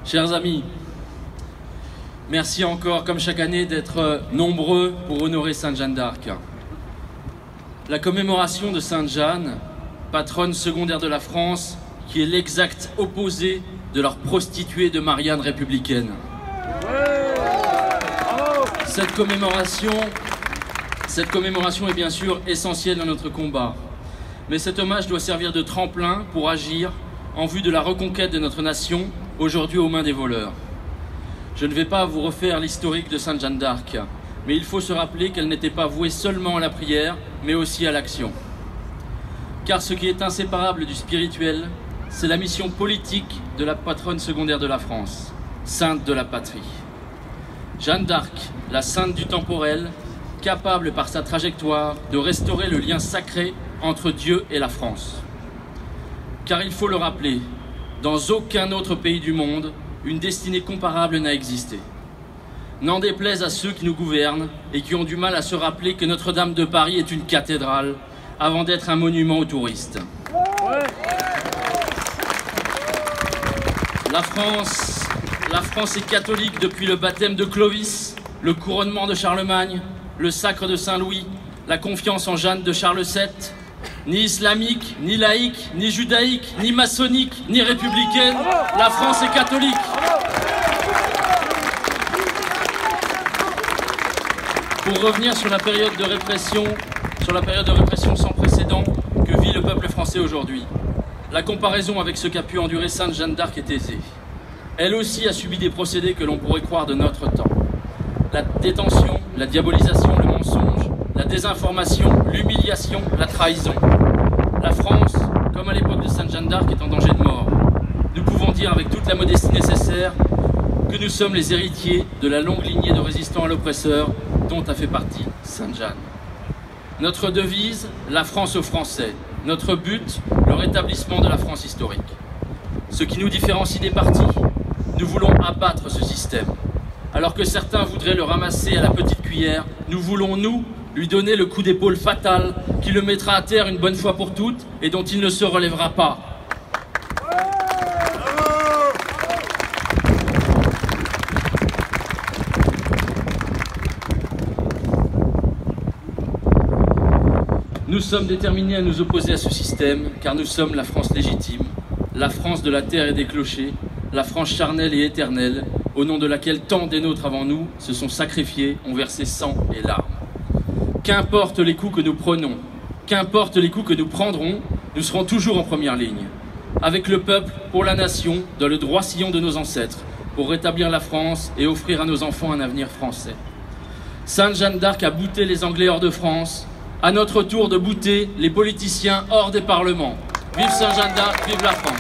Chers amis, merci encore, comme chaque année, d'être nombreux pour honorer Sainte Jeanne d'Arc. La commémoration de Sainte Jeanne, patronne secondaire de la France, qui est l'exact opposé de leur prostituée de Marianne républicaine. Cette commémoration est bien sûr essentielle dans notre combat, mais cet hommage doit servir de tremplin pour agir en vue de la reconquête de notre nation, aujourd'hui aux mains des voleurs. Je ne vais pas vous refaire l'historique de Sainte Jeanne d'Arc, mais il faut se rappeler qu'elle n'était pas vouée seulement à la prière, mais aussi à l'action. Car ce qui est inséparable du spirituel, c'est la mission politique de la patronne secondaire de la France, sainte de la patrie. Jeanne d'Arc, la sainte du temporel, capable par sa trajectoire de restaurer le lien sacré entre Dieu et la France. Car il faut le rappeler, dans aucun autre pays du monde, une destinée comparable n'a existé. N'en déplaise à ceux qui nous gouvernent et qui ont du mal à se rappeler que Notre-Dame de Paris est une cathédrale avant d'être un monument aux touristes. La France est catholique depuis le baptême de Clovis, le couronnement de Charlemagne, le sacre de Saint-Louis, la confiance en Jeanne de Charles VII. Ni islamique, ni laïque, ni judaïque, ni maçonnique, ni républicaine, la France est catholique. Pour revenir sur la période de répression sans précédent que vit le peuple français aujourd'hui, la comparaison avec ce qu'a pu endurer Sainte Jeanne d'Arc est aisée. Elle aussi a subi des procédés que l'on pourrait croire de notre temps. La détention, la diabolisation, le mensonge, la désinformation, l'humiliation, la trahison. La France, comme à l'époque de Sainte Jeanne d'Arc, est en danger de mort. Nous pouvons dire avec toute la modestie nécessaire que nous sommes les héritiers de la longue lignée de résistants à l'oppresseur dont a fait partie Sainte Jeanne. Notre devise, la France aux Français. Notre but, le rétablissement de la France historique. Ce qui nous différencie des partis, nous voulons abattre ce système. Alors que certains voudraient le ramasser à la petite cuillère, nous voulons, nous, lui donner le coup d'épaule fatal qui le mettra à terre une bonne fois pour toutes et dont il ne se relèvera pas. Nous sommes déterminés à nous opposer à ce système, car nous sommes la France légitime, la France de la terre et des clochers, la France charnelle et éternelle, au nom de laquelle tant des nôtres avant nous se sont sacrifiés, ont versé sang et larmes. Qu'importe les coups que nous prenons, qu'importe les coups que nous prendrons, nous serons toujours en première ligne. Avec le peuple, pour la nation, dans le droit sillon de nos ancêtres, pour rétablir la France et offrir à nos enfants un avenir français. Sainte Jeanne d'Arc a bouté les Anglais hors de France, à notre tour de bouter les politiciens hors des parlements. Vive Sainte Jeanne d'Arc, vive la France!